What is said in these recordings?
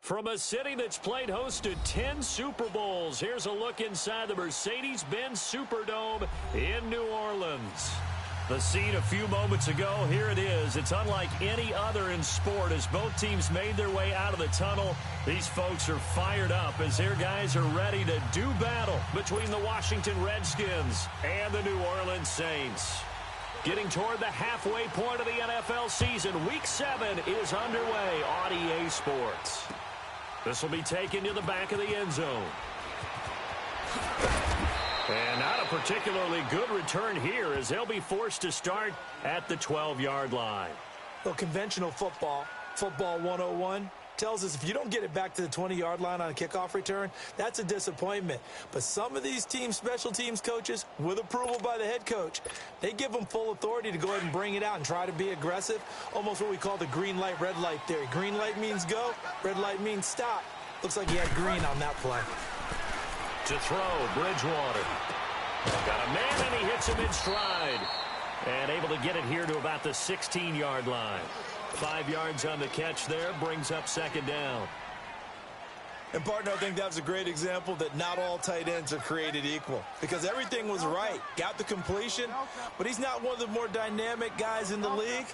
From a city that's played host to 10 Super Bowls, here's a look inside the Mercedes-Benz Superdome in New Orleans. The scene a few moments ago, here it is. It's unlike any other in sport as both teams made their way out of the tunnel. These folks are fired up as their guys are ready to do battle between the Washington Redskins and the New Orleans Saints. Getting toward the halfway point of the NFL season, Week 7 is underway on EA Sports. This will be taken to the back of the end zone. And not a particularly good return here as they'll be forced to start at the 12-yard line. Well, conventional football 101, tells us if you don't get it back to the 20-yard line on a kickoff return, that's a disappointment. But some of these teams, special teams coaches, with approval by the head coach, they give them full authority to go ahead and bring it out and try to be aggressive, almost what we call the green light, red light theory. Green light means go, red light means stop. Looks like he had green on that play. To throw, Bridgewater. Got a man, and he hits him in stride. And able to get it here to about the 16-yard line. 5 yards on the catch there, brings up second down. And, partner, I think that was a great example that not all tight ends are created equal. Because everything was right. Got the completion, but he's not one of the more dynamic guys in the league.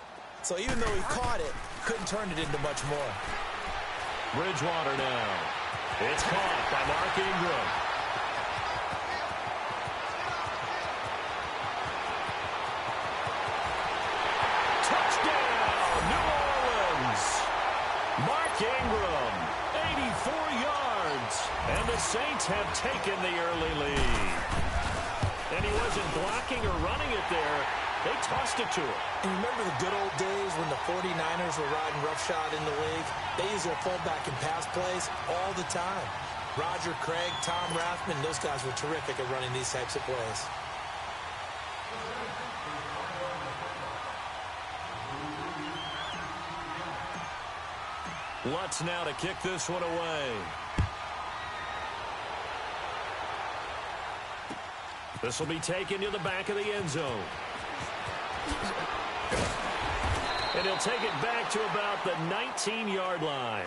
So even though he caught it, couldn't turn it into much more. Bridgewater now. It's caught by Mark Ingram. Ingram, 84 yards, and the Saints have taken the early lead. And he wasn't blocking or running it there. They tossed it to him. And you remember the good old days when the 49ers were riding roughshod in the league? They used their fullback in pass plays all the time. Roger Craig, Tom Rathman, those guys were terrific at running these types of plays. Lutz now to kick this one away. This will be taken to the back of the end zone. And he'll take it back to about the 19-yard line.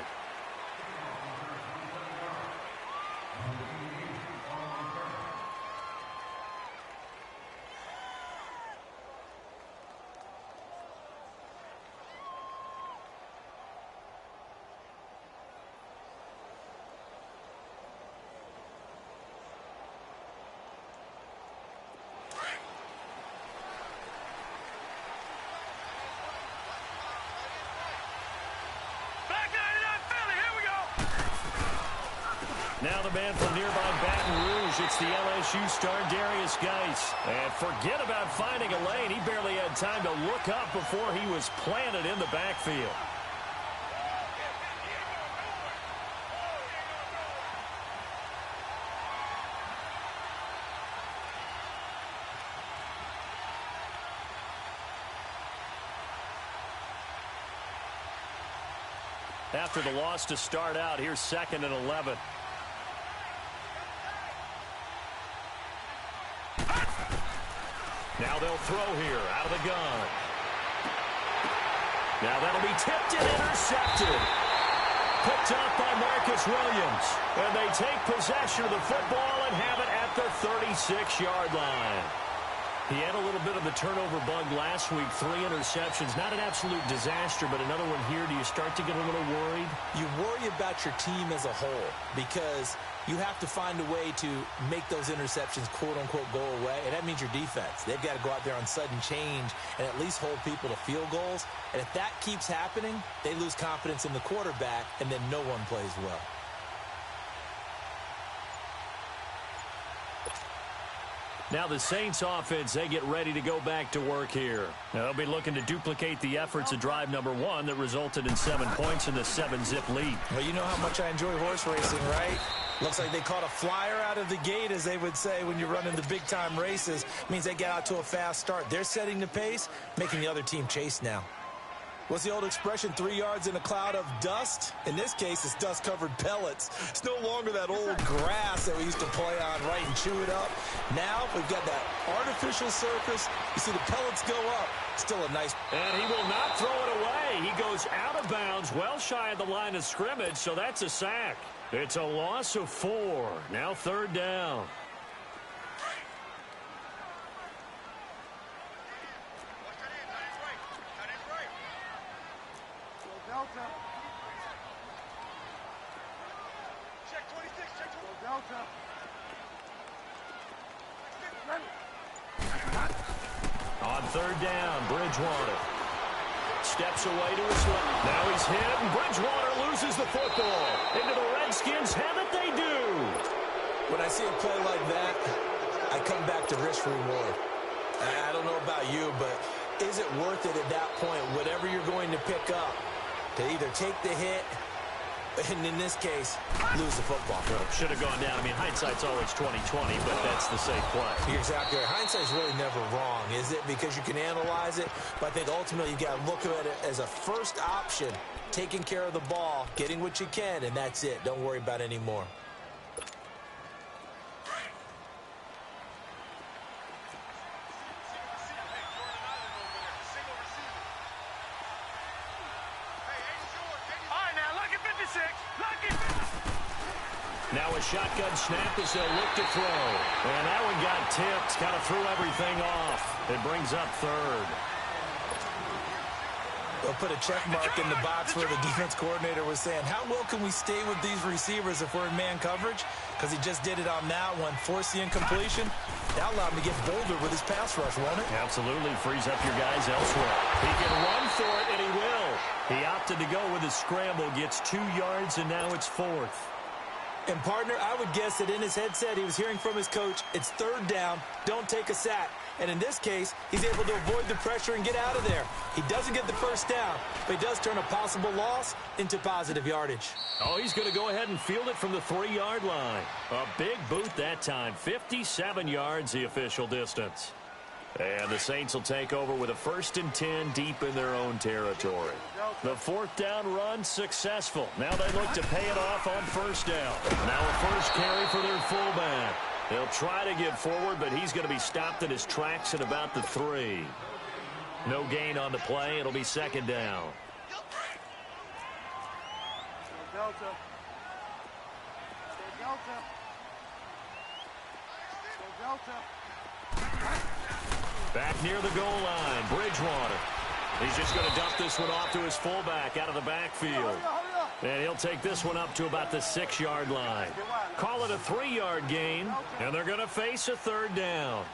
Now the man from nearby Baton Rouge, it's the LSU star Darius Geis. And forget about finding a lane. He barely had time to look up before he was planted in the backfield. After the loss to start out, here's 2nd and 11. Now they'll throw here out of the gun. Now that'll be tipped and intercepted. Picked up by Marcus Williams. And they take possession of the football and have it at the 36-yard line. He had a little bit of the turnover bug last week, 3 interceptions. Not an absolute disaster, but another one here. Do you start to get a little worried? You worry about your team as a whole because you have to find a way to make those interceptions, quote-unquote, go away, and that means your defense. They've got to go out there on sudden change and at least hold people to field goals. And if that keeps happening, they lose confidence in the quarterback, and then no one plays well. Now the Saints offense, they get ready to go back to work here. Now they'll be looking to duplicate the efforts of drive number 1 that resulted in 7 points in the 7-zip lead. Well, you know how much I enjoy horse racing, right? Looks like they caught a flyer out of the gate, as they would say when you're running the big-time races. Means they get out to a fast start. They're setting the pace, making the other team chase now. What's the old expression, 3 yards in a cloud of dust? In this case, it's dust-covered pellets. It's no longer that old grass that we used to play on, right, and chew it up. Now we've got that artificial surface. You see the pellets go up. Still a nice... And he will not throw it away. He goes out of bounds, well shy of the line of scrimmage, so that's a sack. It's a loss of 4. Now 3rd down. On 3rd down, Bridgewater steps away to his left. Now he's hit, and Bridgewater loses the football. Into the Redskins have it, they do. When I see a play like that, I come back to risk reward. I don't know about you, but is it worth it at that point, whatever you're going to pick up, to either take the hit, and in this case, lose the football? Should have gone down. I mean, hindsight's always 20/20, but that's the safe play. You're exactly right. Hindsight's really never wrong, is it? Because you can analyze it, but I think ultimately you've got to look at it as a first option, taking care of the ball, getting what you can, and that's it. Don't worry about any more. Now a shotgun snap as they'll look to throw. And that one got tipped. Kind of threw everything off. It brings up 3rd. They'll put a check mark in the box where the defense coordinator was saying, how well can we stay with these receivers if we're in man coverage? Because he just did it on that one. Force the incompletion. That allowed him to get bolder with his pass rush, won't it? Absolutely. Frees up your guys elsewhere. He can run for it, and he will. He opted to go with a scramble. Gets 2 yards, and now it's 4th. And, partner, I would guess that in his headset he was hearing from his coach, it's 3rd down, don't take a sack. And in this case, he's able to avoid the pressure and get out of there. He doesn't get the first down, but he does turn a possible loss into positive yardage. Oh, he's going to go ahead and field it from the 3-yard line. A big boot that time. 57 yards, the official distance. And the Saints will take over with a 1st and 10 deep in their own territory. The 4th down run successful. Now they look to pay it off on 1st down. Now a first carry for their fullback. They'll try to get forward, but he's going to be stopped in his tracks at about the 3. No gain on the play. It'll be 2nd down. Back near the goal line, Bridgewater. He's just going to dump this one off to his fullback out of the backfield. And he'll take this one up to about the 6-yard line. Call it a 3-yard gain, and they're going to face a 3rd down.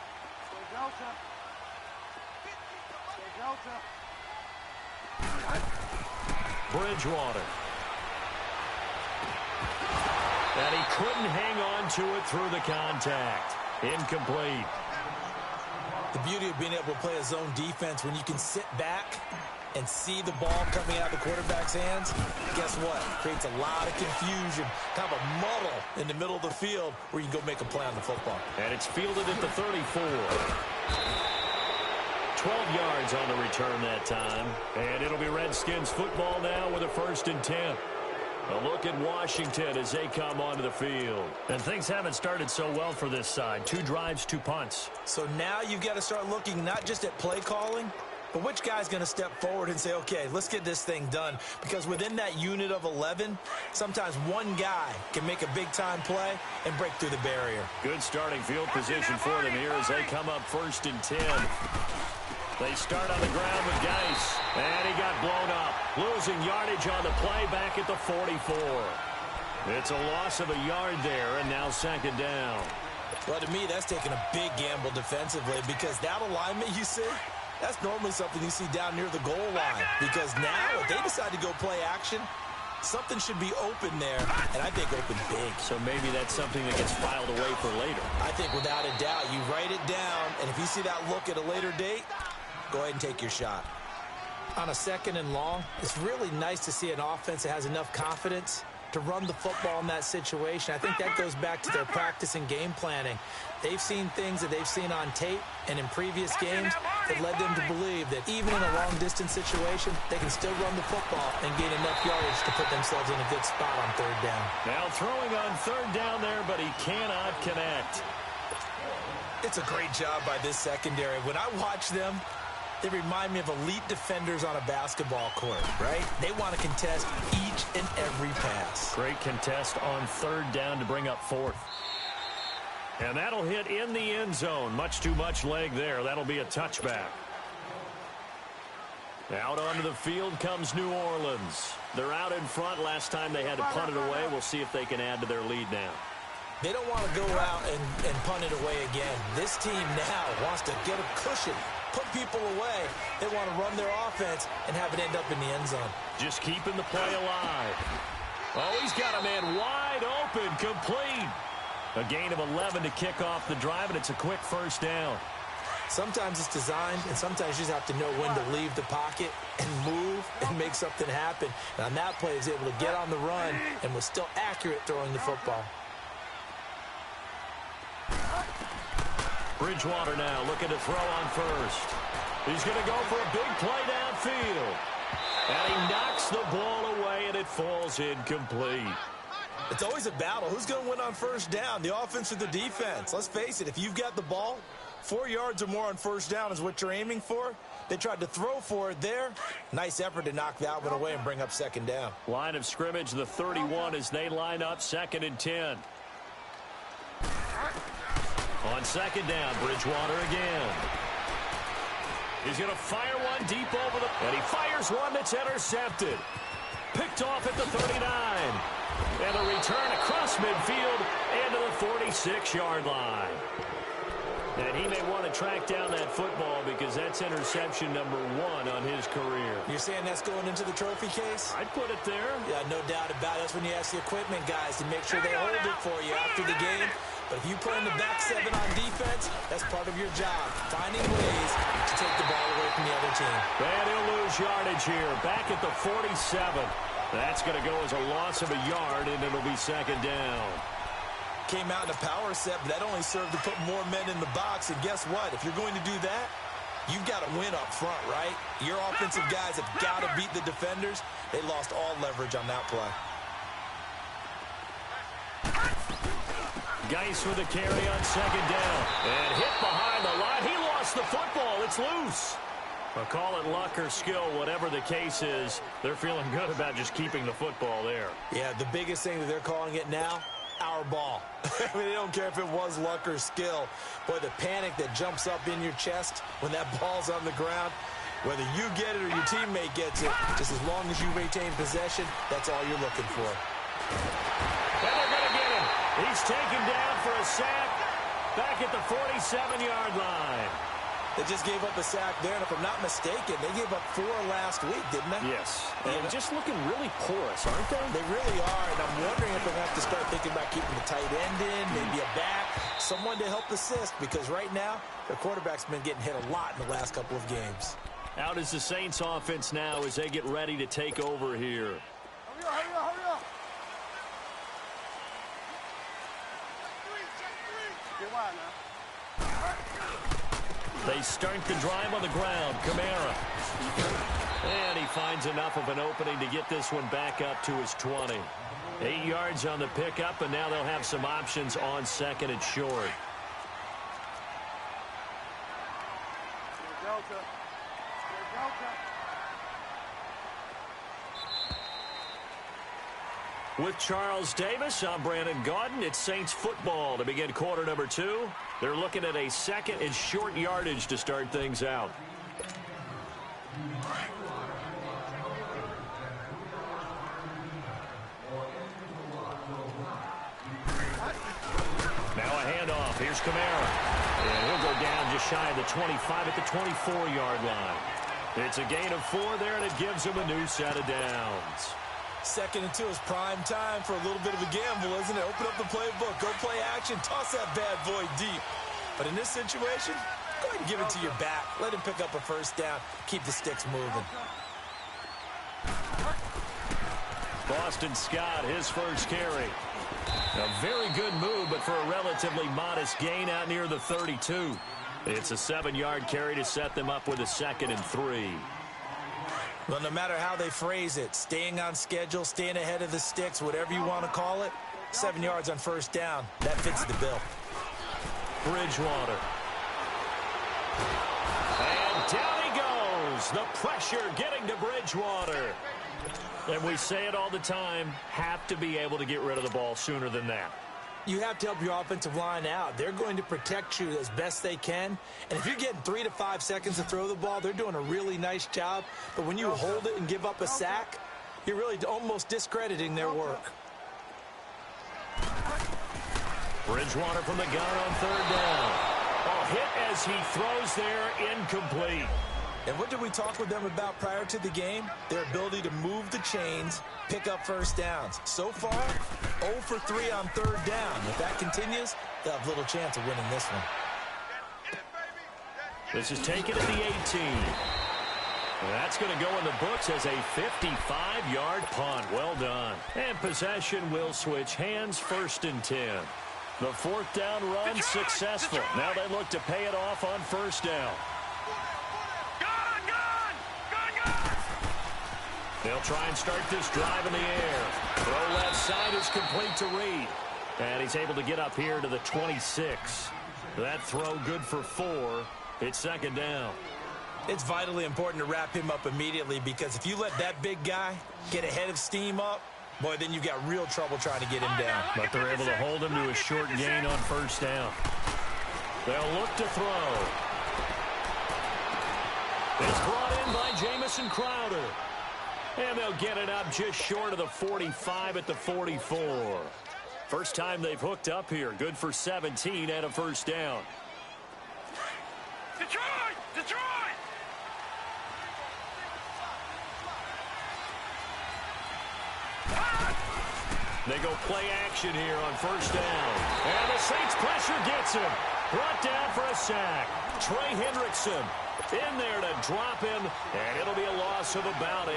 Bridgewater. And he couldn't hang on to it through the contact. Incomplete. The beauty of being able to play a zone defense when you can sit back and see the ball coming out of the quarterback's hands, guess what? Creates a lot of confusion, kind of a muddle in the middle of the field where you can go make a play on the football. And it's fielded at the 34. 12 yards on the return that time. And it'll be Redskins football now with a 1st and 10. A look at Washington as they come onto the field. And things haven't started so well for this side. 2 drives, 2 punts. So now you've got to start looking not just at play calling, but which guy's going to step forward and say, okay, let's get this thing done. Because within that unit of 11, sometimes one guy can make a big-time play and break through the barrier. Good starting field position for them here as they come up 1st and 10. They start on the ground with Geis, and he got blown up. Losing yardage on the play back at the 44. It's a loss of a yard there, and now 2nd down. Well, to me, that's taking a big gamble defensively because that alignment you see, that's normally something you see down near the goal line. Because now, if they decide to go play action, something should be open there, and I think open big. So maybe that's something that gets filed away for later. I think without a doubt, you write it down, and if you see that look at a later date, go ahead and take your shot. On a 2nd and long, it's really nice to see an offense that has enough confidence to run the football in that situation. I think that goes back to their practice and game planning. They've seen things that they've seen on tape and in previous games that led them to believe that even in a long-distance situation, they can still run the football and gain enough yardage to put themselves in a good spot on third down. Now throwing on third down there, but he cannot connect. It's a great job by this secondary. When I watch them, they remind me of elite defenders on a basketball court, right? They want to contest each and every pass. Great contest on third down to bring up fourth. And that'll hit in the end zone. Much too much leg there. That'll be a touchback. Out onto the field comes New Orleans. They're out in front. Last time they had to punt it away. We'll see if they can add to their lead now. They don't want to go out and punt it away again. This team now wants to get a cushion, put people away. They want to run their offense and have it end up in the end zone. Just keeping the play alive. Oh, he's got a man wide open, complete. A gain of 11 to kick off the drive, and it's a quick first down. Sometimes it's designed, and sometimes you just have to know when to leave the pocket and move and make something happen. And on that play, he was able to get on the run and was still accurate throwing the football. Bridgewater now looking to throw on first. He's going to go for a big play downfield. And he knocks the ball away, and it falls incomplete. It's always a battle. Who's going to win on first down, the offense or the defense? Let's face it, if you've got the ball, 4 yards or more on first down is what you're aiming for. They tried to throw for it there. Nice effort to knock that one away and bring up second down. Line of scrimmage, the 31 as they line up, 2nd and 10. On second down, Bridgewater again. He's going to fire one deep over the... And he fires one that's intercepted. Picked off at the 39. And a return across midfield into the 46-yard line. And he may want to track down that football because that's interception number 1 on his career. You're saying that's going into the trophy case? I'd put it there. Yeah, no doubt about it. That's when you ask the equipment guys to make sure they hold it for you after the game. But if you play in the back 7 on defense, that's part of your job, finding ways to take the ball away from the other team. And he'll lose yardage here, back at the 47. That's going to go as a loss of a yard, and it'll be second down. Came out in a power set, but that only served to put more men in the box. And guess what? If you're going to do that, you've got to win up front, right? Your offensive guys have got to beat the defenders. They lost all leverage on that play. Geis with a carry on second down. And hit behind the line. He lost the football. It's loose. I'll call it luck or skill, whatever the case is. They're feeling good about just keeping the football there. Yeah, the biggest thing that they're calling it now, our ball. I mean, they don't care if it was luck or skill. Boy, the panic that jumps up in your chest when that ball's on the ground, whether you get it or your teammate gets it, just as long as you retain possession, that's all you're looking for. And they're going to get him. He's taken down for a sack back at the 47-yard line. They just gave up a sack there, and if I'm not mistaken, they gave up 4 last week, didn't they? Yes, and just looking really porous, aren't they? They really are, and I'm wondering if they're going to have to start thinking about keeping the tight end in, maybe a back, someone to help assist, because right now, their quarterback's been getting hit a lot in the last couple of games. Out is the Saints offense now as they get ready to take over here. Hurry up. Get wide now. They start the drive on the ground. Kamara. And he finds enough of an opening to get this one back up to his 20. 8 yards on the pickup, and now they'll have some options on second and short. With Charles Davis, I'm Brandon Gaudin. It's Saints football to begin quarter number 2. They're looking at a second and short yardage to start things out. Now a handoff. Here's Kamara. And he'll go down just shy of the 25 at the 24-yard line. It's a gain of 4 there, and it gives him a new set of downs. 2nd and 2 is prime time for a little bit of a gamble, isn't it? Open up the playbook, go play action, toss that bad boy deep. But in this situation, go ahead and give it to your back. Let him pick up a first down. Keep the sticks moving. Boston Scott, his first carry. A very good move, but for a relatively modest gain out near the 32. It's a 7-yard carry to set them up with a 2nd and 3. Well, no matter how they phrase it, staying on schedule, staying ahead of the sticks, whatever you want to call it, 7 yards on first down, that fits the bill. Bridgewater. And down he goes. The pressure getting to Bridgewater. And we say it all the time, have to be able to get rid of the ball sooner than that. You have to help your offensive line out. They're going to protect you as best they can. And if you're getting 3 to 5 seconds to throw the ball, they're doing a really nice job. But when you hold it and give up a sack, you're really almost discrediting their work. Bridgewater from the gun on 3rd down. A hit as he throws there, incomplete. And what did we talk with them about prior to the game? Their ability to move the chains, pick up first downs. So far, 0 for 3 on 3rd down. If that continues, they'll have little chance of winning this one. This is taken at the 18. That's going to go in the books as a 55-yard punt. Well done. And possession will switch hands, 1st and 10. The 4th down run successful. Now they look to pay it off on 1st down. They'll try and start this drive in the air. Throw left side is complete to Reed. And he's able to get up here to the 26. That throw good for 4. It's 2nd down. It's vitally important to wrap him up immediately because if you let that big guy get ahead of steam up, boy, then you've got real trouble trying to get him down. But they're able to hold him to a short gain on 1st down. They'll look to throw. It's brought in by Jamison Crowder. And they'll get it up just short of the 45 at the 44. First time they've hooked up here. Good for 17 and a 1st down. Detroit! Detroit! They go play action here on 1st down. And the Saints pressure gets him. Brought down for a sack. Trey Hendrickson in there to drop him. And it'll be a loss of about 8.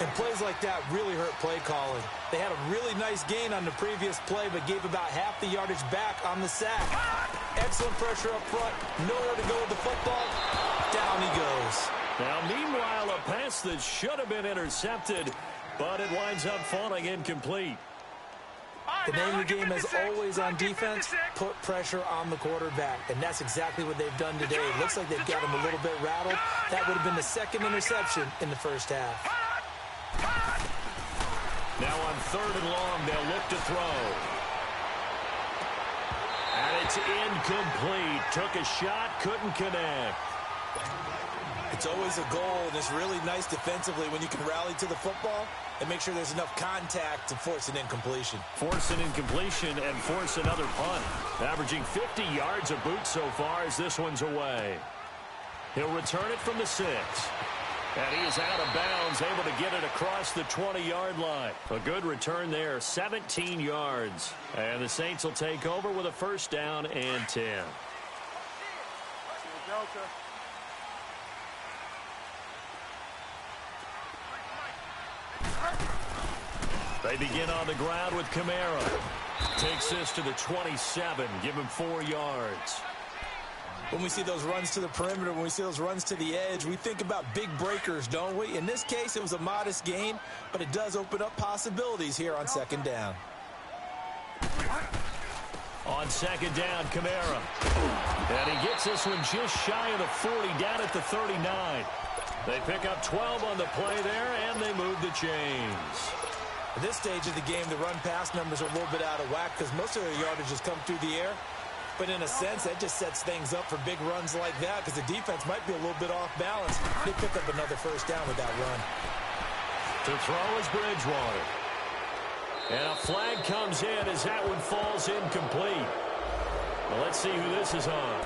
And plays like that really hurt play calling. They had a really nice gain on the previous play, but gave about half the yardage back on the sack. Excellent pressure up front. Nowhere to go with the football. Down he goes. Now, meanwhile, a pass that should have been intercepted, but it winds up falling incomplete. The name of the game, as always on defense, put pressure on the quarterback. And that's exactly what they've done today. It looks like they've got him a little bit rattled. That would have been the 2nd interception in the 1st half. Now on 3rd and long, they'll look to throw. And it's incomplete. Took a shot, couldn't connect. It's always a goal, and it's really nice defensively when you can rally to the football and make sure there's enough contact to force an incompletion. Force an incompletion and force another punt. Averaging 50 yards a boot so far as this one's away. He'll return it from the 6. And he is out of bounds, able to get it across the 20-yard line. A good return there, 17 yards. And the Saints will take over with a 1st down and 10. They begin on the ground with Kamara. Takes this to the 27, give him 4 yards. When we see those runs to the perimeter, when we see those runs to the edge, we think about big breakers, don't we? In this case, it was a modest gain, but it does open up possibilities here on 2nd down. On 2nd down, Kamara. And he gets this one just shy of the 40, down at the 39. They pick up 12 on the play there, and they move the chains. At this stage of the game, the run-pass numbers are a little bit out of whack because most of their yardage has come through the air. But in a sense, that just sets things up for big runs like that because the defense might be a little bit off balance. They pick up another 1st down with that run. To throw is Bridgewater. And a flag comes in as that one falls incomplete. Well, let's see who this is on.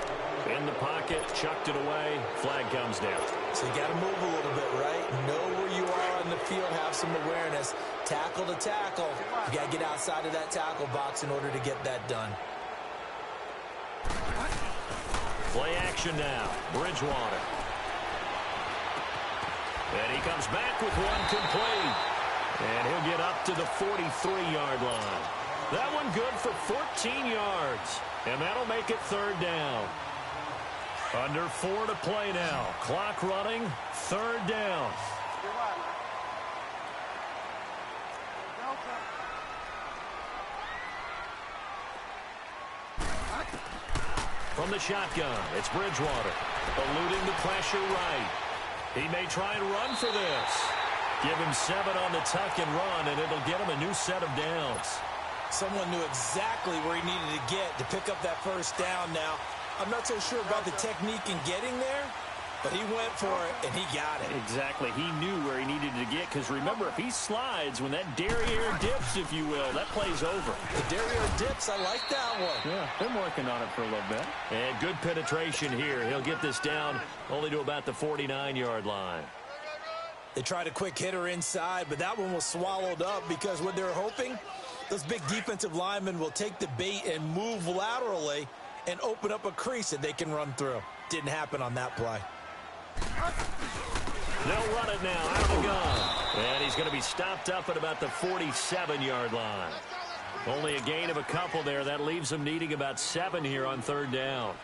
In the pocket, chucked it away, flag comes down. So you got to move a little bit, right? Know where you are on the field, have some awareness. Tackle to tackle. You got to get outside of that tackle box in order to get that done. Play action now. Bridgewater. And he comes back with one complete. And he'll get up to the 43-yard line. That one good for 14 yards. And that'll make it third down. Under 4 to play now. Clock running. Third down. From the shotgun, it's Bridgewater. Eluding the pressure right. He may try and run for this. Give him 7 on the tuck and run, and it'll get him a new set of downs. Someone knew exactly where he needed to get to pick up that first down now. I'm not so sure about the technique in getting there, but he went for it, and he got it. Exactly. He knew where he needed to get, because remember, if he slides, when that derriere dips, if you will, that play's over. The derriere dips, I like that one. Yeah, been working on it for a little bit. And good penetration here. He'll get this down only to about the 49-yard line. They tried a quick hitter inside, but that one was swallowed up because what they're hoping, those big defensive linemen will take the bait and move laterally and open up a crease that they can run through. Didn't happen on that play. They'll run it now out of the gun. And he's going to be stopped up at about the 47-yard line. Only a gain of a couple there. That leaves them needing about 7 here on third down.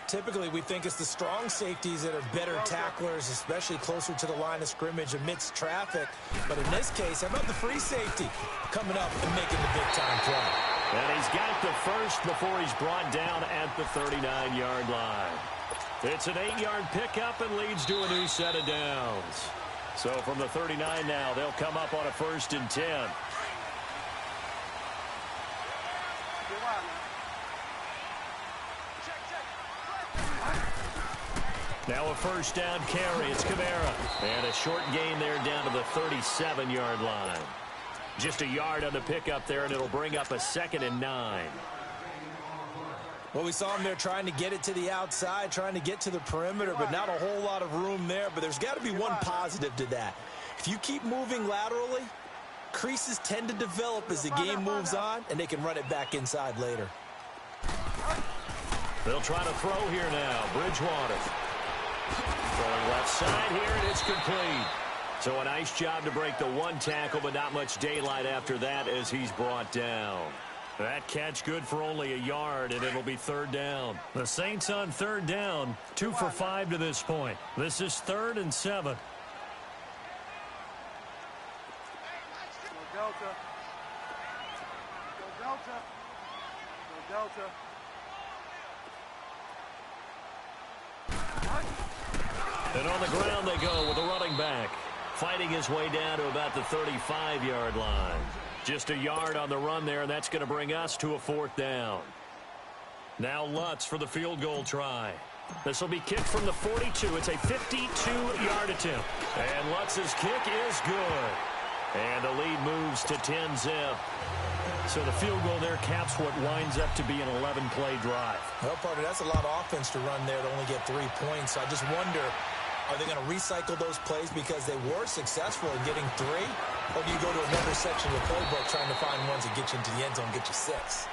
Typically, we think it's the strong safeties that are better tacklers, especially closer to the line of scrimmage amidst traffic. But in this case, how about the free safety coming up and making the big-time play? And he's got the first before he's brought down at the 39-yard line. It's an 8-yard pickup and leads to a new set of downs. So from the 39 now, they'll come up on a 1st and 10. Now a first down carry. It's Kamara. And a short gain there down to the 37-yard line. Just a yard on the pickup there, and it'll bring up a 2nd and 9. Well, we saw him there trying to get it to the outside, trying to get to the perimeter, but not a whole lot of room there. But there's got to be one positive to that. If you keep moving laterally, creases tend to develop as the game moves on, and they can run it back inside later. They'll try to throw here now. Bridgewater. Throwing left side here, and it's complete. So a nice job to break the one tackle, but not much daylight after that as he's brought down. That catch good for only a yard, and it'll be third down. The Saints on third down, 2 for 5 to this point. This is 3rd and 7. Go Delta. Go Delta. Go Delta. And on the ground they go with a running back. Fighting his way down to about the 35-yard line. Just a yard on the run there, and that's going to bring us to a 4th down. Now Lutz for the field goal try. This will be kicked from the 42. It's a 52-yard attempt. And Lutz's kick is good. And the lead moves to 10-zip. So the field goal there caps what winds up to be an 11-play drive. Well, partner, that's a lot of offense to run there to only get 3 points. So I just wonder, are they going to recycle those plays because they were successful in getting 3? Or do you go to another section of the playbook trying to find ones that get you into the end zone and get you 6?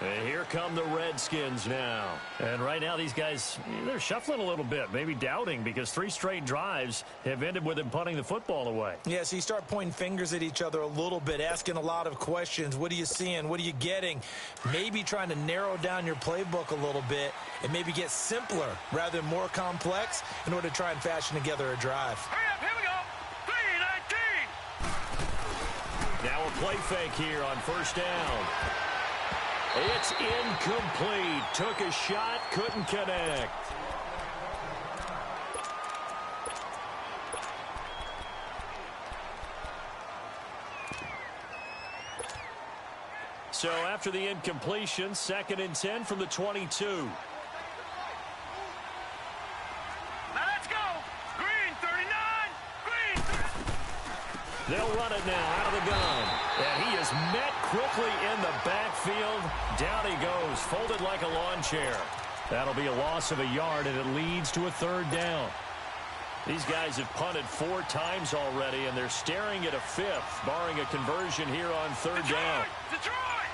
And here come the Redskins now. And right now these guys, they're shuffling a little bit, maybe doubting, because 3 straight drives have ended with them punting the football away. Yeah, so you start pointing fingers at each other a little bit, asking a lot of questions. What are you seeing? What are you getting? Maybe trying to narrow down your playbook a little bit and maybe get simpler rather than more complex in order to try and fashion together a drive. Hurry up, here we go. 3-19. Now a play fake here on first down. It's incomplete. Took a shot, couldn't connect. So after the incompletion, 2nd and 10 from the 22. Now let's go. Green, 39. Green. They'll run it now out of the gun. And he is met quickly in the backfield. Down he goes, folded like a lawn chair. That'll be a loss of a yard, and it leads to a 3rd down. These guys have punted 4 times already, and they're staring at a 5th, barring a conversion here on 3rd down. Detroit!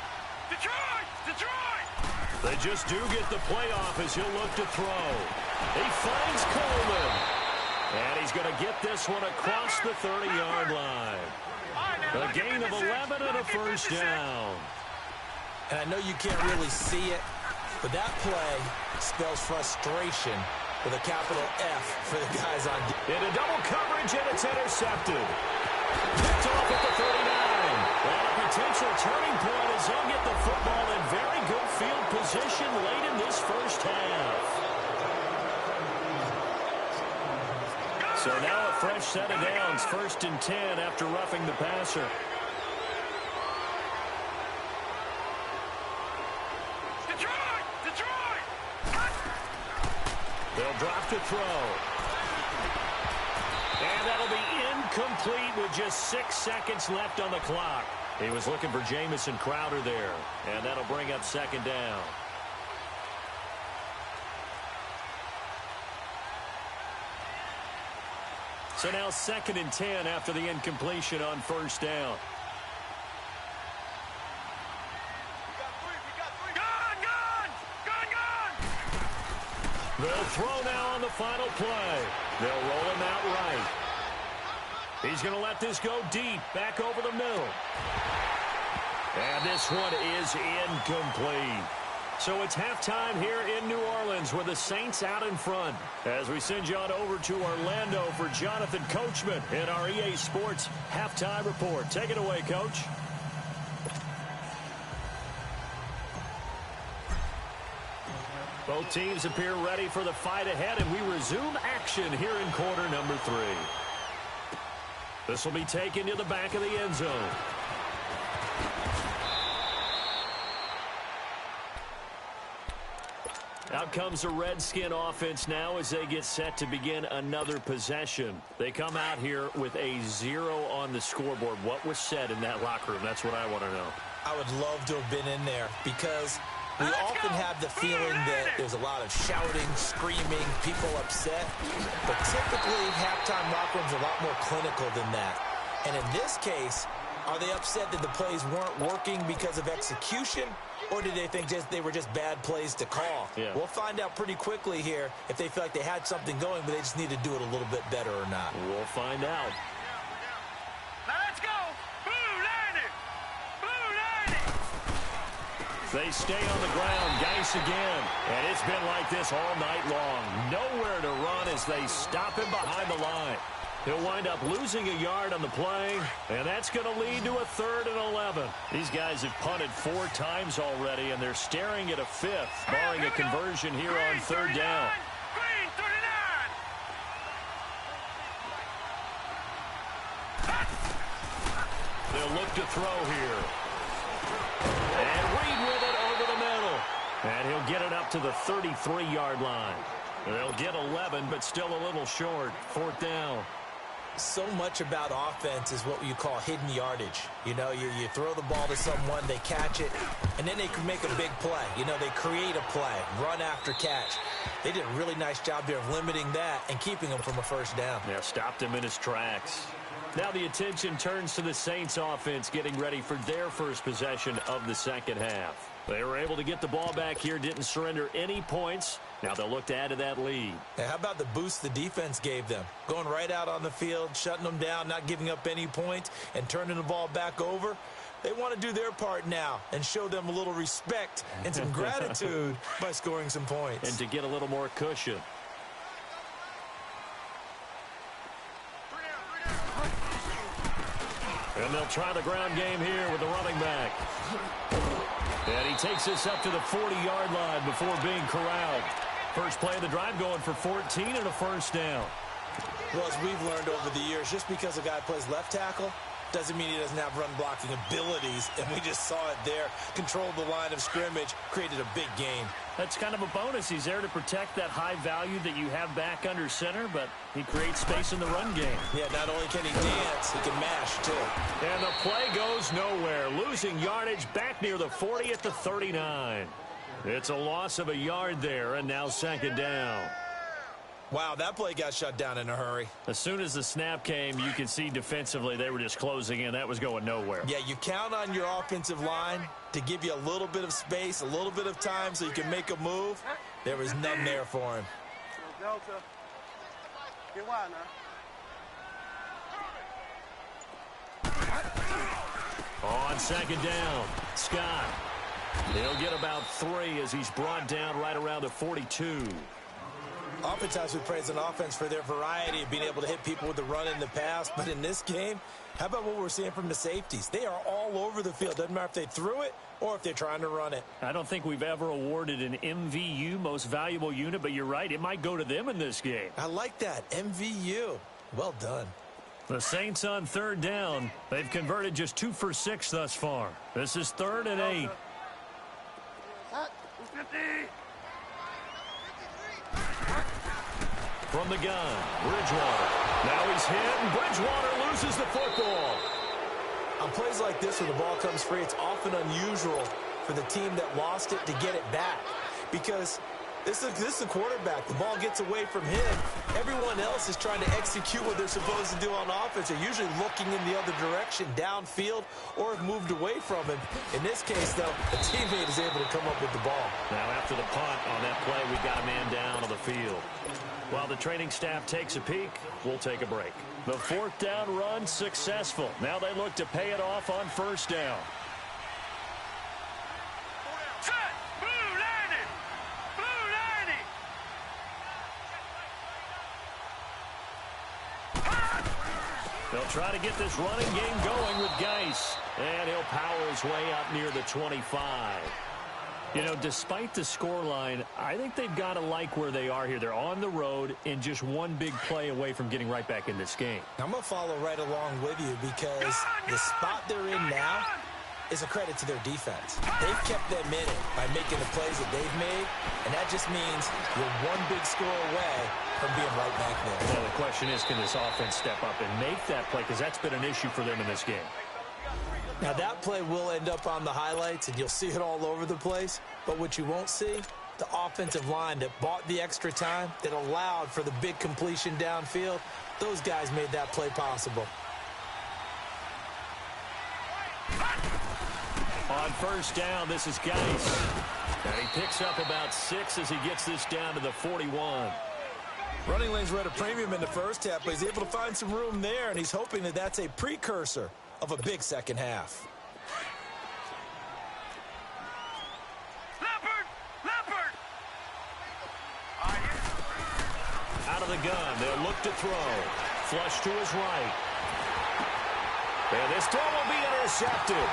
Detroit! Detroit! They just do get the playoff as he'll look to throw. He finds Coleman. And he's going to get this one across the 30-yard line. A gain of 11 and a first down. And I know you can't really see it, but that play spells frustration with a capital F for the guys on defense. Into double coverage, and it's intercepted. Picked off at the 39. And a potential turning point as they'll get the football in very good field position late in this first half. So now a fresh set of downs, 1st and 10 after roughing the passer. They'll drop to throw. And that'll be incomplete with just 6 seconds left on the clock. He was looking for Jamison Crowder there. And that'll bring up 2nd down. So now 2nd and 10 after the incompletion on 1st down. They'll throw now on the final play. They'll roll him out right. He's going to let this go deep, back over the middle. And this one is incomplete. So it's halftime here in New Orleans with the Saints out in front. As we send you on over to Orlando for Jonathan Coachman in our EA Sports Halftime Report. Take it away, Coach. Both teams appear ready for the fight ahead, and we resume action here in quarter number 3. This will be taken to the back of the end zone. Out comes the Redskin offense now as they get set to begin another possession. They come out here with a 0 on the scoreboard. What was said in that locker room? That's what I want to know. I would love to have been in there because we often have the feeling that there's a lot of shouting, screaming, people upset. But typically, halftime locker rooms are a lot more clinical than that. And in this case, are they upset that the plays weren't working because of execution? Or did they think they were just bad plays to call? Yeah. We'll find out pretty quickly here if they feel like they had something going, but they just need to do it a little bit better or not. We'll find out. Now let's go. Blue line it. Blue line it. They stay on the ground. Geis again. And it's been like this all night long. Nowhere to run as they stop him behind the line. He'll wind up losing a yard on the play, and that's going to lead to a 3rd and 11. These guys have punted 4 times already, and they're staring at a 5th, barring a conversion here on 3rd down. Green 39. They'll look to throw here. And Reed with it over the middle. And he'll get it up to the 33-yard line. They'll get 11, but still a little short. 4th down. So much about offense is what you call hidden yardage. You know, you throw the ball to someone, they catch it, and then they can make a big play. You know, they create a play, run after catch. They did a really nice job here of limiting that and keeping him from a 1st down. Yeah, stopped him in his tracks. Now the attention turns to the Saints offense getting ready for their first possession of the 2nd half. They were able to get the ball back here, didn't surrender any points. Now they'll look to add to that lead. Now, how about the boost the defense gave them? Going right out on the field, shutting them down, not giving up any points, and turning the ball back over. They want to do their part now and show them a little respect and some gratitude by scoring some points. And to get a little more cushion. And they'll try the ground game here with the running back. And he takes this up to the 40-yard line before being corralled. First play of the drive going for 14 and a 1st down. Well, as we've learned over the years, just because a guy plays left tackle doesn't mean he doesn't have run-blocking abilities, and we just saw it there. Controlled the line of scrimmage, created a big gain. That's kind of a bonus. He's there to protect that high value that you have back under center, but he creates space in the run game. Yeah, not only can he dance, he can mash, too. And the play goes nowhere. Losing yardage back near the 40 at the 39. It's a loss of a yard there, and now 2nd down. Wow, that play got shut down in a hurry. As soon as the snap came, you can see defensively they were just closing in. That was going nowhere. Yeah, you count on your offensive line to give you a little bit of space, a little bit of time so you can make a move. There was none there for him. Delta. Get wide now. On second down, Scott. He'll get about 3 as he's brought down right around the 42. Oftentimes we praise an offense for their variety of being able to hit people with the run and the pass. But in this game, how about what we're seeing from the safeties? They are all over the field. Doesn't matter if they threw it or if they're trying to run it. I don't think we've ever awarded an MVU, most valuable unit, but you're right. It might go to them in this game. I like that. MVU. Well done. The Saints on third down. They've converted just 2 for 6 thus far. This is 3rd and 8. 50. From the gun, Bridgewater. Now he's hit, and Bridgewater loses the football. On plays like this where the ball comes free, it's often unusual for the team that lost it to get it back. Because this is a quarterback. The ball gets away from him. Everyone else is trying to execute what they're supposed to do on offense. They're usually looking in the other direction, downfield, or have moved away from him. In this case, though, a teammate is able to come up with the ball. Now after the punt on that play, we've got a man down on the field. While the training staff takes a peek, we'll take a break. The 4th down run successful. Now they look to pay it off on 1st down. Set. Blue 90. Blue 90. They'll try to get this running game going with Geis. And he'll power his way up near the 25. You know, despite the scoreline, I think they've got to like where they are here. They're on the road and just one big play away from getting right back in this game. I'm going to follow right along with you because the spot they're in now is a credit to their defense. They've kept them in it by making the plays that they've made, and that just means you're one big score away from being right back there. Well, the question is, can this offense step up and make that play? Because that's been an issue for them in this game. Now, that play will end up on the highlights, and you'll see it all over the place. But what you won't see, the offensive line that bought the extra time, that allowed for the big completion downfield, those guys made that play possible. On 1st down, this is Geis. And he picks up about 6 as he gets this down to the 41. Running lanes were at a premium in the first half, but he's able to find some room there, and he's hoping that that's a precursor of a big second half. Leopard. Out of the gun, they'll look to throw. Flush to his right. And this throw will be intercepted.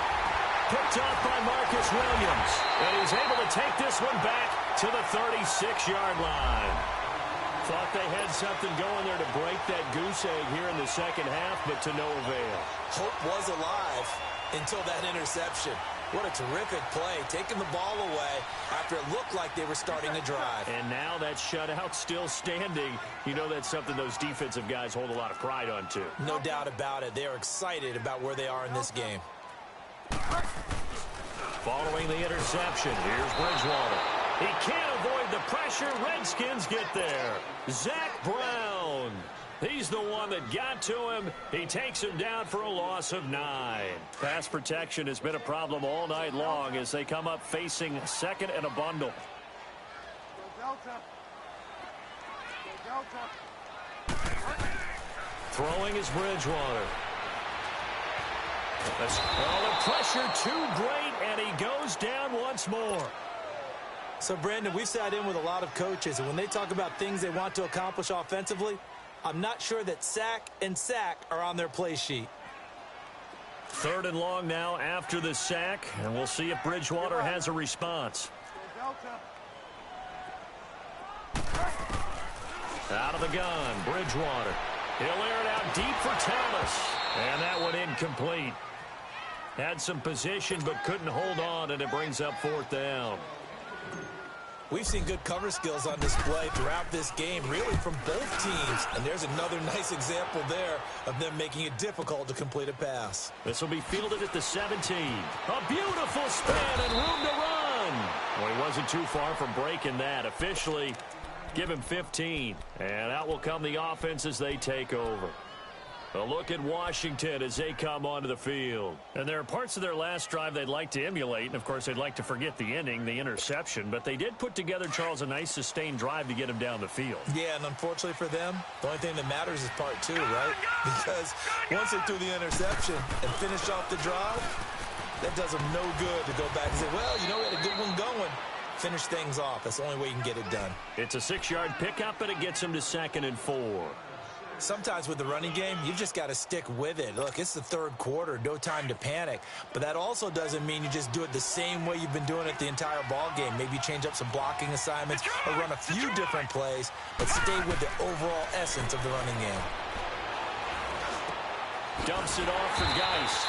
Picked off by Marcus Williams. And he's able to take this one back to the 36-yard line. Thought they had something going there to break that goose egg here in the second half, but to no avail. Hope was alive until that interception. What a terrific play, taking the ball away after it looked like they were starting a drive. And now that shutout still standing. You know that's something those defensive guys hold a lot of pride on, too. No doubt about it. They are excited about where they are in this game. Following the interception, here's Bridgewater. He can't avoid the pressure. Redskins get there. Zach Brown. He's the one that got to him. He takes him down for a loss of 9. Pass protection has been a problem all night long as they come up facing 2nd and a bundle. Throwing is Bridgewater. The pressure too great, and he goes down once more. So, Brandon, we've sat in with a lot of coaches, and when they talk about things they want to accomplish offensively, I'm not sure that sack and sack are on their play sheet. 3rd and long now after the sack, and we'll see if Bridgewater has a response. Out of the gun, Bridgewater. He'll air it out deep for Thomas, and that one incomplete. Had some position but couldn't hold on, and it brings up 4th down. We've seen good cover skills on display throughout this game, really from both teams. And there's another nice example there of them making it difficult to complete a pass. This will be fielded at the 17. A beautiful span and room to run. Well, he wasn't too far from breaking that. Officially, give him 15. And out will come the offense as they take over. A look at Washington as they come onto the field. And there are parts of their last drive they'd like to emulate. And, of course, they'd like to forget the inning, the interception. But they did put together, Charles, a nice sustained drive to get him down the field. Yeah, and unfortunately for them, the only thing that matters is part two, right? Because once they threw the interception and finished off the drive, that does them no good to go back and say, well, you know, we had a good one going. Finish things off. That's the only way you can get it done. It's a 6-yard pickup, and it gets them to 2nd and 4. Sometimes with the running game, you've just got to stick with it. Look, it's the third quarter, no time to panic. But that also doesn't mean you just do it the same way you've been doing it the entire ball game. Maybe change up some blocking assignments or run a few different plays, but stay with the overall essence of the running game. Dumps it off for Geis.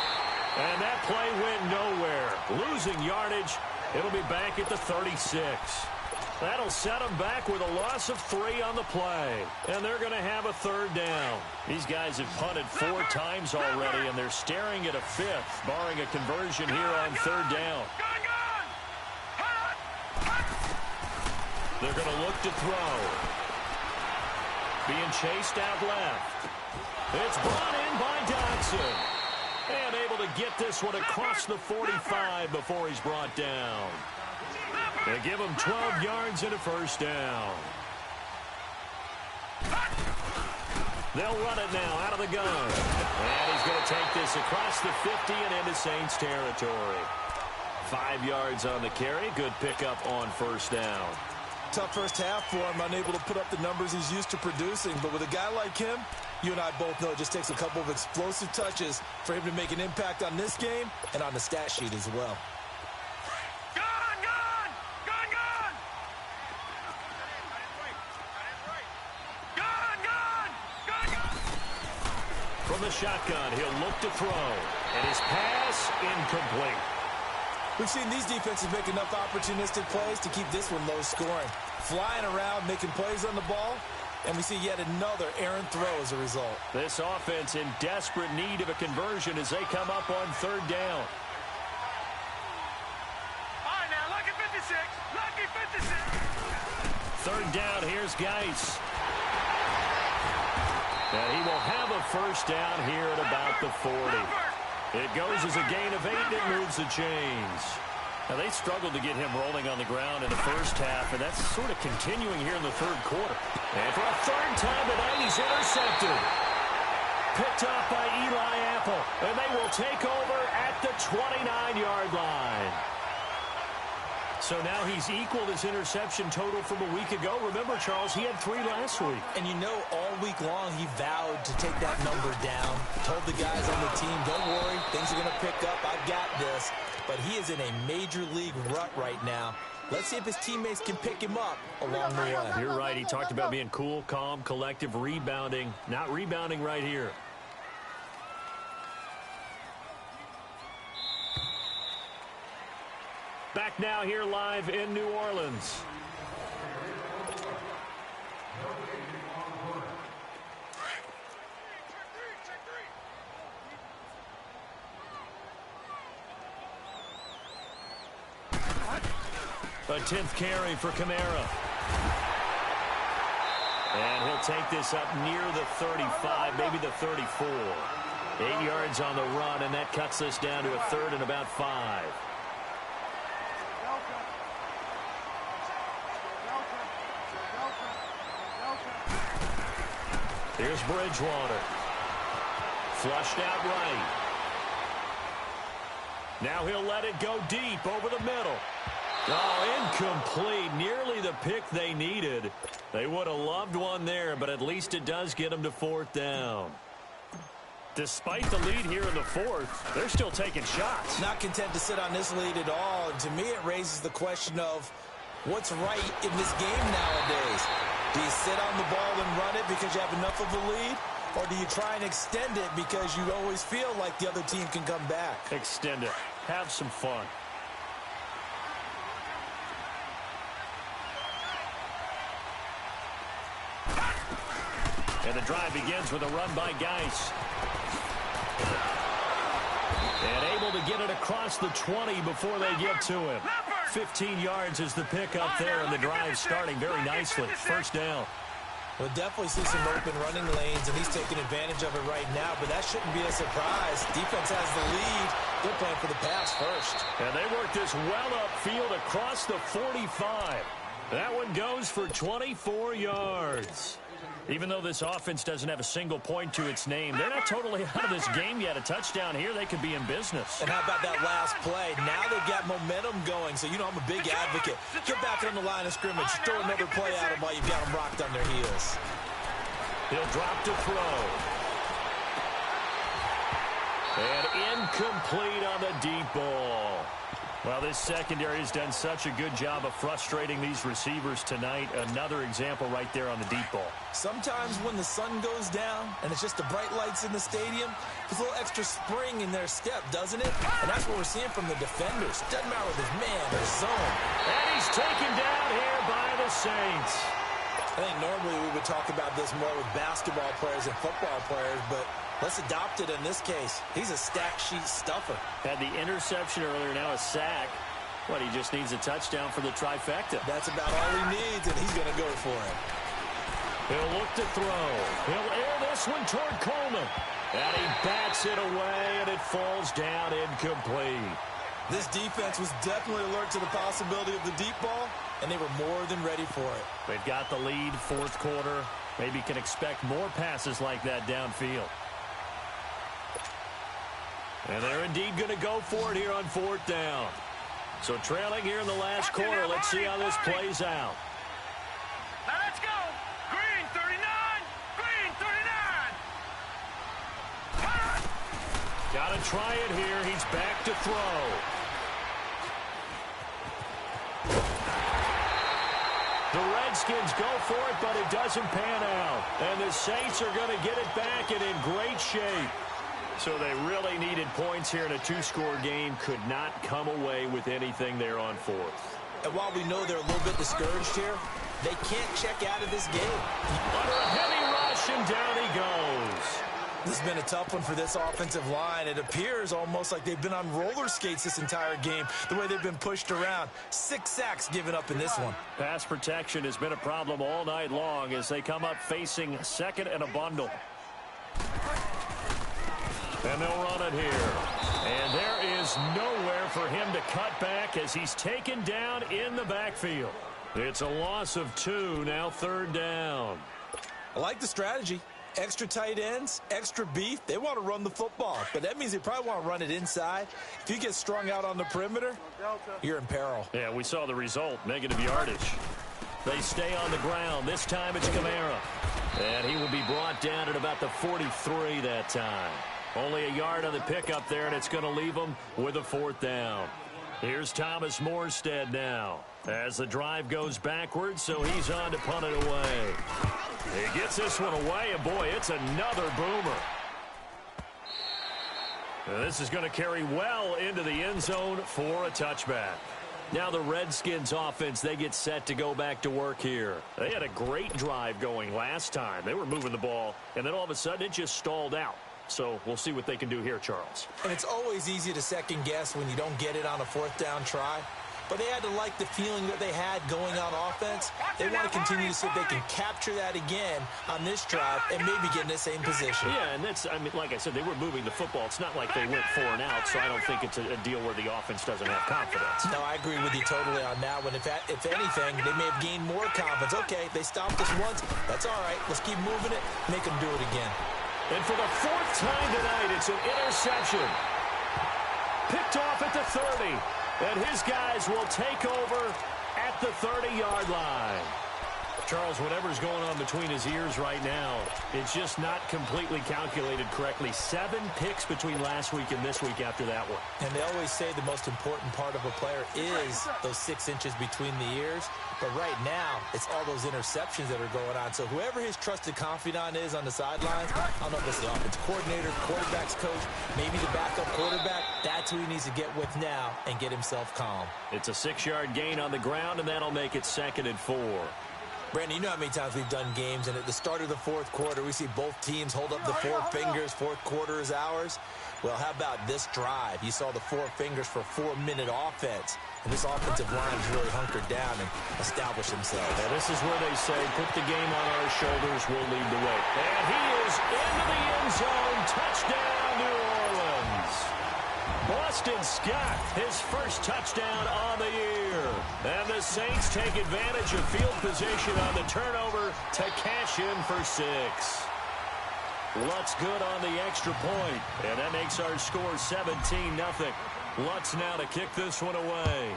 And that play went nowhere. Losing yardage. It'll be back at the 36. That'll set them back with a loss of 3 on the play. And they're going to have a 3rd down. These guys have punted 4 times already, and they're staring at a 5th, barring a conversion here on 3rd down. They're going to look to throw. Being chased out left. It's brought in by Dodson. And able to get this one across the 45 before he's brought down. They give him 12 yards and a 1st down. They'll run it now out of the gun. And he's going to take this across the 50 and into Saints territory. 5 yards on the carry. Good pickup on 1st down. Tough first half for him, unable to put up the numbers he's used to producing. But with a guy like him, you and I both know it just takes a couple of explosive touches for him to make an impact on this game and on the stat sheet as well. From the shotgun, he'll look to throw. And his pass incomplete. We've seen these defenses make enough opportunistic plays to keep this one low scoring. Flying around, making plays on the ball, and we see yet another errant throw as a result. This offense in desperate need of a conversion as they come up on 3rd down. All right, now, lucky 56. Lucky 56. 3rd down, here's Geis. And he will have a 1st down here at about the 40. It goes as a gain of 8, and it moves the chains. Now, they struggled to get him rolling on the ground in the first half, and that's sort of continuing here in the 3rd quarter. And for a 3rd time tonight, he's intercepted. Picked off by Eli Apple, and they will take over at the 29-yard line. So now he's equaled his interception total from a week ago. Remember, Charles, he had 3 last week. And you know, all week long he vowed to take that number down. Told the guys on the team, don't worry, things are going to pick up. I've got this. But he is in a major league rut right now. Let's see if his teammates can pick him up along the way. You're right. He talked about being cool, calm, collective, rebounding. Not rebounding right here. Back now here live in New Orleans. A 10th carry for Kamara. And he'll take this up near the 35, maybe the 34. 8 yards on the run, and that cuts this down to a 3rd and about 5. Here's Bridgewater. Flushed out right. Now he'll let it go deep over the middle. Oh, incomplete. Nearly the pick they needed. They would have loved one there, but at least it does get them to 4th down. Despite the lead here in the 4th, they're still taking shots. Not content to sit on this lead at all. And to me, it raises the question of what's right in this game nowadays. Do you sit on the ball and run it because you have enough of a lead? Or do you try and extend it because you always feel like the other team can come back? Extend it. Have some fun. And the drive begins with a run by Geis. And able to get it across the 20 before they get to him. 15 yards is the pickup there, and the drive starting very nicely. 1st down. We'll definitely see some open running lanes, and he's taking advantage of it right now, but that shouldn't be a surprise. Defense has the lead. They're playing for the pass first. And they work this well upfield across the 45. That one goes for 24 yards. Even though this offense doesn't have a single point to its name, they're not totally out of this game yet. A touchdown here, they could be in business. And how about that last play? Now they've got momentum going, so you know I'm a big advocate. Get back on the line of scrimmage. Throw another play at them while you've got them rocked on their heels. He'll drop to throw. And incomplete on the deep ball. Well, this secondary has done such a good job of frustrating these receivers tonight. Another example right there on the deep ball. Sometimes when the sun goes down and it's just the bright lights in the stadium, there's a little extra spring in their step, doesn't it? And that's what we're seeing from the defenders. Doesn't matter with his man or zone. And he's taken down here by the Saints. I think normally we would talk about this more with basketball players and football players, but let's adopt it in this case. He's a stat sheet stuffer. Had the interception earlier, now a sack. What, he just needs a touchdown for the trifecta. That's about all he needs, and he's going to go for it. He'll look to throw. He'll air this one toward Coleman. And he bats it away, and it falls down incomplete. This defense was definitely alert to the possibility of the deep ball, and they were more than ready for it. They've got the lead, fourth quarter. Maybe can expect more passes like that downfield. And they're indeed going to go for it here on fourth down. So trailing here in the last quarter. Let's see how this plays out. Now let's go. Green 39. Green 39. Got to try it here. He's back to throw. The Redskins go for it, but it doesn't pan out. And the Saints are going to get it back and in great shape. So they really needed points here in a two-score game. Could not come away with anything there on fourth. And while we know they're a little bit discouraged here, they can't check out of this game. Under a heavy rush, and down he goes. This has been a tough one for this offensive line. It appears almost like they've been on roller skates this entire game, the way they've been pushed around. 6 sacks given up in this one. Pass protection has been a problem all night long as they come up facing second and a bundle. And they'll run it here. And there is nowhere for him to cut back as he's taken down in the backfield. It's a loss of 2, now third down. I like the strategy. Extra tight ends, extra beef. They want to run the football, but that means they probably want to run it inside. If you get strung out on the perimeter, you're in peril. Yeah, we saw the result, negative yardage. They stay on the ground. This time it's Kamara. And he will be brought down at about the 43 that time. Only a yard on the pickup there, and it's going to leave them with a fourth down. Here's Thomas Morstead now as the drive goes backwards, so he's on to punt it away. He gets this one away, and boy, it's another boomer. And this is going to carry well into the end zone for a touchback. Now the Redskins offense, they get set to go back to work here. They had a great drive going last time. They were moving the ball, and then all of a sudden it just stalled out. So we'll see what they can do here, Charles. And it's always easy to second guess when you don't get it on a fourth down try. But they had to like the feeling that they had going on offense. They want to continue to see if they can capture that again on this drive and maybe get in the same position. Yeah, and that's, I mean, like I said, they were moving the football. It's not like they went 4 and out, so I don't think it's a deal where the offense doesn't have confidence. No, I agree with you totally on that one. If anything, they may have gained more confidence. Okay, they stopped us once. That's all right. Let's keep moving it. Make them do it again. And for the 4th time tonight, it's an interception. Picked off at the 30. And his guys will take over at the 30-yard line. Charles, whatever's going on between his ears right now, it's just not completely calculated correctly. 7 picks between last week and this week after that one. And they always say the most important part of a player is those 6 inches between the ears. But right now, it's all those interceptions that are going on. So whoever his trusted confidant is on the sidelines, I don't know if it's the offense coordinator, quarterback's coach, maybe the backup quarterback, that's who he needs to get with now and get himself calm. It's a 6-yard gain on the ground, and that'll make it 2nd and 4. Brandon, you know how many times we've done games, and at the start of the 4th quarter, we see both teams hold up the 4 fingers, 4th quarter is ours. Well, how about this drive? You saw the 4 fingers for 4-minute offense. And this offensive line is really hunkered down and established themselves. And this is where they say, put the game on our shoulders, we'll lead the way. And he is into the end zone. Touchdown, New Orleans. Boston Scott, his first touchdown on the year. And the Saints take advantage of field position on the turnover to cash in for 6. Lutz good on the extra point, and that makes our score 17-0. Lutz now to kick this one away.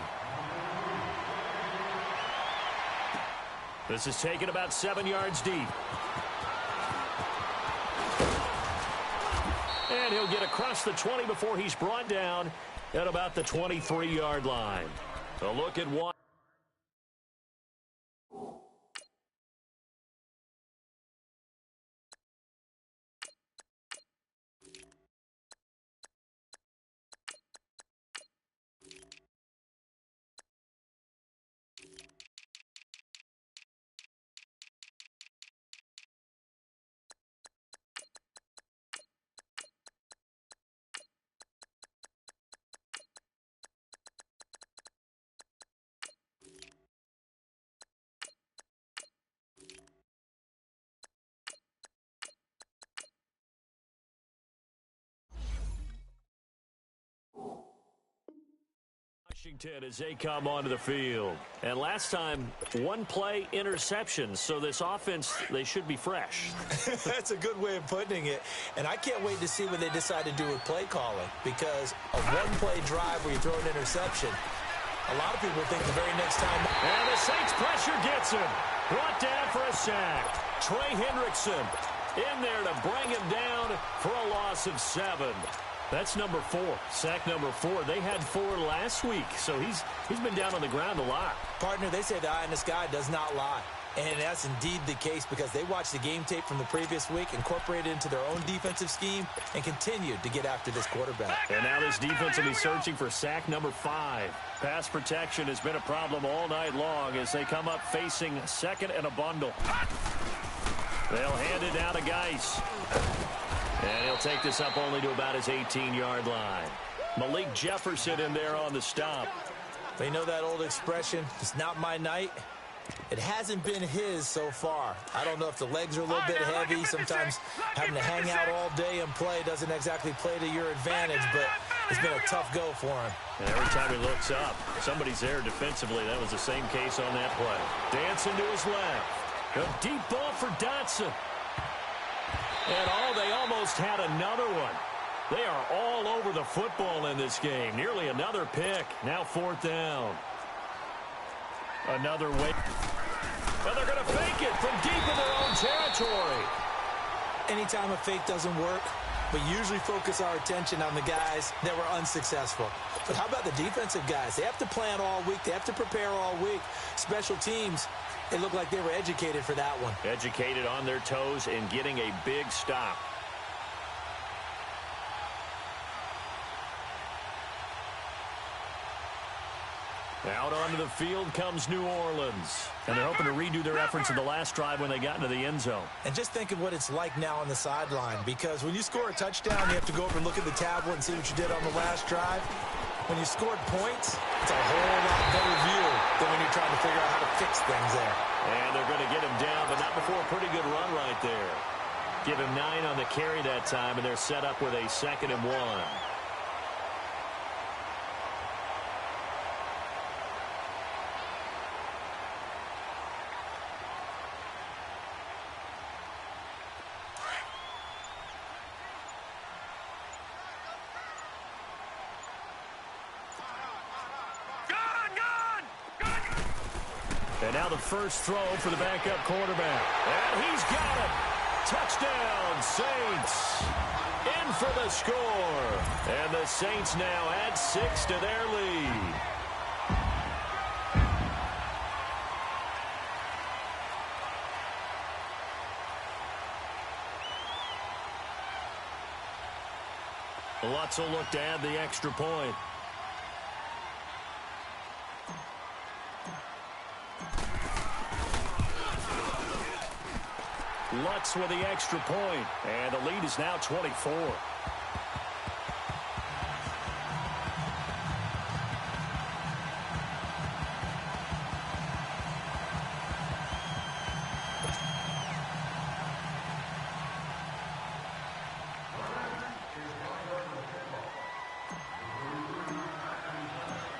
This is taken about 7 yards deep. And he'll get across the 20 before he's brought down at about the 23-yard line. A look at one. Washington as they come onto the field. And last time, one play interception. So this offense, they should be fresh. That's a good way of putting it. And I can't wait to see what they decide to do with play calling. Because a one-play drive where you throw an interception, a lot of people think the very next time. And the Saints pressure gets him. Brought down for a sack. Trey Hendrickson in there to bring him down for a loss of 7. That's number 4, sack number 4. They had 4 last week, so he's been down on the ground a lot. Partner, they say the eye in the sky does not lie. And that's indeed the case because they watched the game tape from the previous week, incorporated it into their own defensive scheme, and continued to get after this quarterback. And now this defense will be searching for sack number 5. Pass protection has been a problem all night long as they come up facing second and a bundle. They'll hand it down to Geis. And he'll take this up only to about his 18-yard line. Malik Jefferson in there on the stop. They know that old expression, it's not my night. It hasn't been his so far. I don't know if the legs are a little bit heavy. Sometimes having to hang out all day and play doesn't exactly play to your advantage, but it's been a tough go for him. And every time he looks up, somebody's there defensively. That was the same case on that play. Dancing to his left. A deep ball for Dotson. And they almost had another one. They are all over the football in this game. Nearly another pick. Now 4th down. Another way. And they're going to fake it from deep in their own territory. Anytime a fake doesn't work, we usually focus our attention on the guys that were unsuccessful. But how about the defensive guys? They have to plan all week. They have to prepare all week. Special teams, it looked like they were educated for that one. Educated on their toes and getting a big stop. Out onto the field comes New Orleans. And they're hoping to redo their efforts in the last drive when they got into the end zone. And just think of what it's like now on the sideline. Because when you score a touchdown, you have to go over and look at the tablet and see what you did on the last drive. When you scored points, it's a whole lot better view than when you're trying to figure out how to fix things there. And they're going to get him down, but not before a pretty good run right there. Give him 9 on the carry that time, and they're set up with a 2nd and 1. And now the first throw for the backup quarterback. And he's got it. Touchdown, Saints. In for the score. And the Saints now add 6 to their lead. Lutz will look to add the extra point. Lutz with the extra point, and the lead is now 24.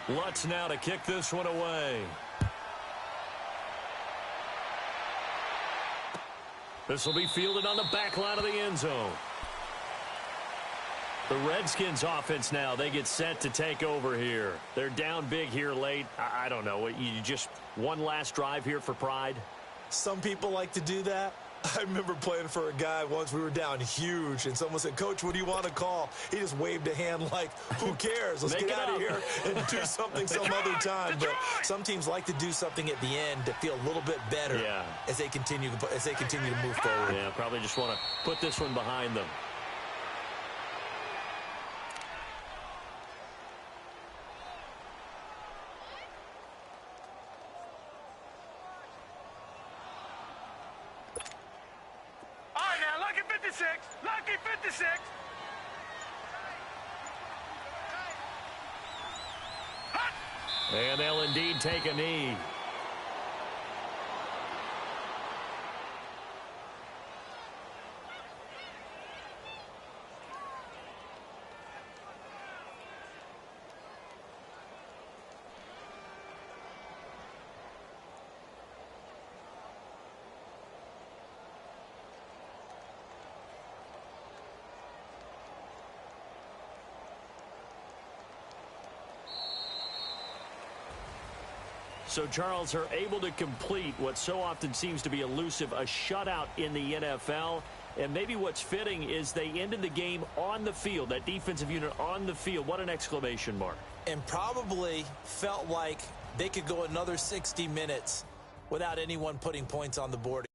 Lutz now to kick this one away. This will be fielded on the back line of the end zone. The Redskins offense now, they get set to take over here. They're down big here late. I don't know. You just one last drive here for pride? Some people like to do that. I remember playing for a guy once. We were down huge, and someone said, "Coach, what do you want to call?" He just waved a hand like, who cares? Let's get out of here and do something some other time. But some teams like to do something at the end to feel a little bit better as they continue to move forward. Yeah, probably just want to put this one behind them. Lucky 56. And they'll indeed take a knee. So Charles are able to complete what so often seems to be elusive, a shutout in the NFL. And maybe what's fitting is they ended the game on the field, that defensive unit on the field. What an exclamation mark. And probably felt like they could go another 60 minutes without anyone putting points on the board.